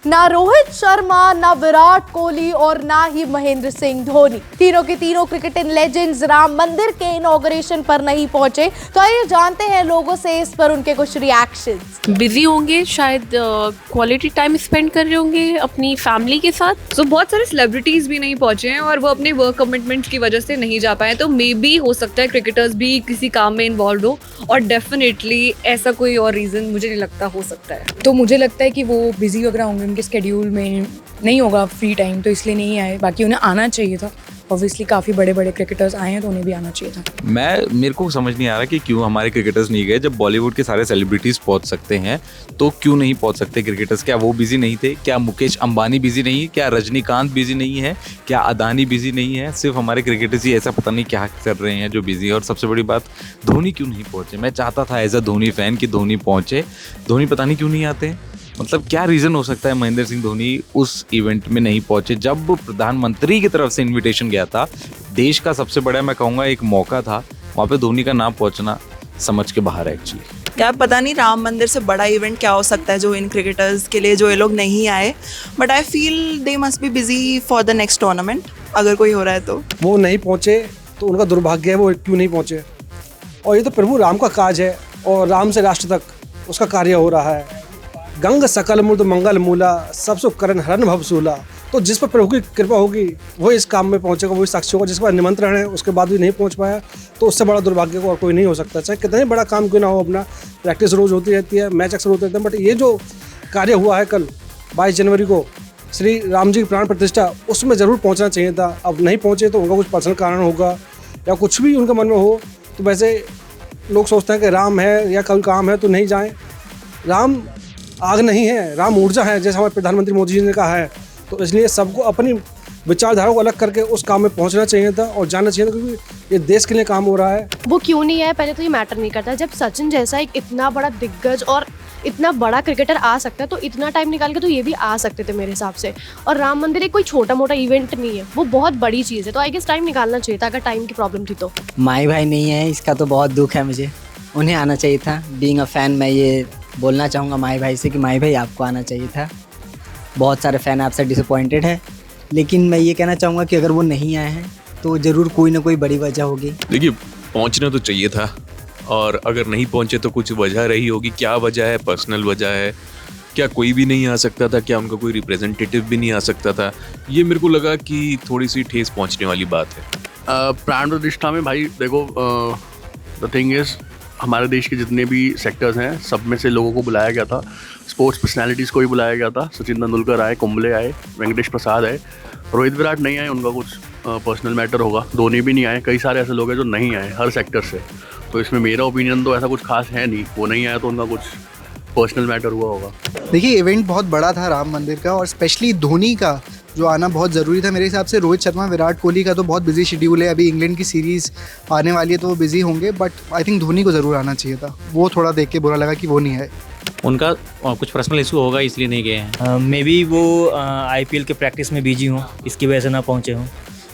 ना रोहित शर्मा, ना विराट कोहली और ना ही महेंद्र सिंह धोनी, तीनों के तीनों क्रिकेटिंग लेजेंड्स राम मंदिर के इनॉग्रेशन पर नहीं पहुंचे। तो आइए जानते हैं लोगों से इस पर उनके कुछ रिएक्शंस। बिजी होंगे शायद, क्वालिटी टाइम स्पेंड कर रहे होंगे अपनी फैमिली के साथ। तो बहुत सारे सेलिब्रिटीज भी नहीं पहुंचे हैं और वो अपने वर्क कमिटमेंट्स की वजह से नहीं जा पाए। तो मे बी हो सकता है क्रिकेटर्स भी किसी काम में इन्वॉल्व हो, और डेफिनेटली ऐसा कोई और रीज़न मुझे नहीं लगता हो सकता है। तो मुझे लगता है कि वो बिजी वगैरह होंगे, उनके स्केड्यूल में नहीं होगा फ्री टाइम, तो इसलिए नहीं आए। बाकी उन्हें आना चाहिए था, ऑब्वियसली काफ़ी बड़े बड़े क्रिकेटर्स आए हैं तो उन्हें भी आना चाहिए था। मेरे को समझ नहीं आ रहा कि क्यों हमारे क्रिकेटर्स नहीं गए। जब बॉलीवुड के सारे सेलिब्रिटीज़ पहुंच सकते हैं तो क्यों नहीं पहुंच सकते क्रिकेटर्स? क्या वो बिजी नहीं थे? क्या मुकेश अंबानी बिजी नहीं है? क्या रजनीकांत बिजी नहीं है? क्या अदानी बिजी नहीं है? सिर्फ हमारे क्रिकेटर्स ही ऐसा पता नहीं क्या कर रहे हैं जो बिजी है। और सबसे बड़ी बात, धोनी क्यों नहीं पहुंचे? मैं चाहता था एज अ धोनी फैन कि धोनी पहुंचे। धोनी पता नहीं क्यों नहीं आते। मतलब क्या रीज़न हो सकता है महेंद्र सिंह धोनी उस इवेंट में नहीं पहुंचे जब प्रधानमंत्री की तरफ से इनविटेशन गया था? देश का सबसे बड़ा, मैं कहूँगा, एक मौका था, वहाँ पे धोनी का ना पहुंचना समझ के बाहर है एक्चुअली। यार पता नहीं राम मंदिर से बड़ा इवेंट क्या हो सकता है जो इन क्रिकेटर्स के लिए, जो ये लोग नहीं आए। But I feel they must be busy for the next tournament, अगर कोई हो रहा है तो। वो नहीं पहुँचे तो उनका दुर्भाग्य है, वो क्यों नहीं पहुँचे। और ये तो प्रभु राम का काज है और राम से राष्ट्र तक उसका कार्य हो रहा है। गंग सकल मूर्त मंगल मूला, सब सुख करण हरन भवसूला। तो जिस पर प्रभु की कृपा होगी वो इस काम में पहुंचेगा, वो साक्षी होगा। जिस पर निमंत्रण है उसके बाद भी नहीं पहुंच पाया तो उससे बड़ा दुर्भाग्य को और कोई नहीं हो सकता। चाहे कितना ही बड़ा काम क्यों ना हो, अपना प्रैक्टिस रोज होती रहती है, मैच अक्सर होते रहते हैं, बट ये जो कार्य हुआ है कल 22 जनवरी को श्री राम जी की प्राण प्रतिष्ठा, उसमें ज़रूर पहुँचना चाहिए था। अब नहीं पहुँचे तो उनका कुछ पर्सनल कारण होगा या कुछ भी उनके मन में हो। तो वैसे लोग सोचते हैं कि राम है या कोई काम है तो नहीं जाएँ। राम आग नहीं है, राम ऊर्जा है, जैसे हमारे प्रधानमंत्री मोदी जी ने कहा है। तो इसलिए सबको अपनी विचारधारा को अलग करके उस काम में पहुंचना चाहिए था और जाना चाहिए था, क्योंकि ये देश के लिए काम हो रहा है। वो क्यों नहीं है पहले तो ये मैटर नहीं करता। जब सचिन जैसा एक इतना बड़ा दिग्गज और इतना बड़ा क्रिकेटर आ सकता है तो इतना टाइम निकाल के तो ये भी आ सकते थे मेरे हिसाब से। और राम मंदिर एक कोई छोटा मोटा इवेंट नहीं है, वो बहुत बड़ी चीज़ है। तो आई गेस टाइम निकालना चाहिए था अगर टाइम की प्रॉब्लम थी तो। माई भाई नहीं है, इसका तो बहुत दुख है मुझे। उन्हें आना चाहिए था। बीइंग अ फैन मैं ये बोलना चाहूँगा माई भाई से कि माई भाई आपको आना चाहिए था। बहुत सारे फ़ैन आपसे डिसअपॉइंटेड है, लेकिन मैं ये कहना चाहूँगा कि अगर वो नहीं आए हैं तो ज़रूर कोई ना कोई बड़ी वजह होगी। देखिए, पहुँचना तो चाहिए था, और अगर नहीं पहुँचे तो कुछ वजह रही होगी। क्या वजह है? पर्सनल वजह है क्या? कोई भी नहीं आ सकता था क्या? उनका कोई रिप्रेजेंटेटिव भी नहीं आ सकता था? ये मेरे को लगा कि थोड़ी सी ठेस पहुँचने वाली बात है। प्राण प्रतिष्ठा में भाई देखो, द थिंग इज़ हमारे देश के जितने भी सेक्टर्स हैं सब में से लोगों को बुलाया गया था। स्पोर्ट्स पर्सनालिटीज़ को भी बुलाया गया था। सचिन तेंदुलकर आए, कुंबले आए, वेंकटेश प्रसाद आए, रोहित विराट नहीं आए, उनका कुछ पर्सनल मैटर होगा। धोनी भी नहीं आए। कई सारे ऐसे लोग हैं जो नहीं आए हर सेक्टर से। तो इसमें मेरा ओपिनियन तो ऐसा कुछ खास है नहीं। वो नहीं आया तो उनका कुछ पर्सनल मैटर हुआ होगा। देखिए, इवेंट बहुत बड़ा था राम मंदिर का, और स्पेशली धोनी का जो आना बहुत ज़रूरी था मेरे हिसाब से। रोहित शर्मा, विराट कोहली का तो बहुत बिजी शेड्यूल है, अभी इंग्लैंड की सीरीज़ आने वाली है तो वो बिजी होंगे। बट आई थिंक धोनी को ज़रूर आना चाहिए था। वो थोड़ा देख के बुरा लगा कि वो नहीं आए। उनका कुछ पर्सनल इशू होगा इसलिए नहीं गए हैं। मे बी वो IPL के प्रैक्टिस में बिजी हों, इसकी वजह से ना पहुँचे हों,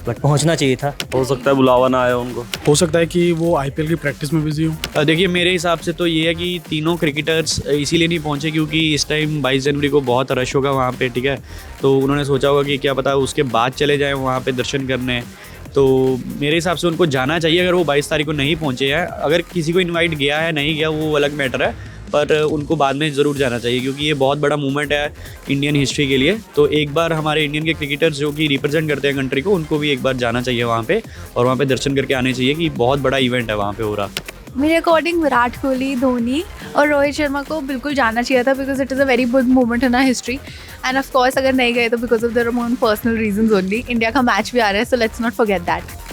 बट पहुंचना चाहिए था। हो सकता है बुलावा ना आया उनको। हो सकता है कि वो IPL की प्रैक्टिस में बिजी हो। देखिए, मेरे हिसाब से तो ये है कि तीनों क्रिकेटर्स इसीलिए नहीं पहुंचे क्योंकि इस टाइम 22 जनवरी को बहुत रश होगा वहाँ पे, ठीक है। तो उन्होंने सोचा होगा कि क्या पता उसके बाद चले जाएं वहाँ पे दर्शन करने। तो मेरे हिसाब से उनको जाना चाहिए अगर वो 22 तारीख को नहीं पहुँचे हैं। अगर किसी को इन्वाइट गया है नहीं गया वो अलग मैटर है, पर उनको बाद में ज़रूर जाना चाहिए क्योंकि ये बहुत बड़ा मूवमेंट है इंडियन हिस्ट्री के लिए। तो एक बार हमारे इंडियन के क्रिकेटर्स जो कि रिप्रेजेंट करते हैं कंट्री को, उनको भी एक बार जाना चाहिए वहाँ पे और वहाँ पे दर्शन करके आने चाहिए कि बहुत बड़ा इवेंट है वहाँ पे हो रहा। मेरे अकॉर्डिंग विराट कोहली, धोनी और रोहित शर्मा को बिल्कुल जाना चाहिए था because it is a very good moment in our history. And of course अगर नहीं गए तो because of their own personal reasons only. India का मैच भी आ रहा है, so let's not forget that.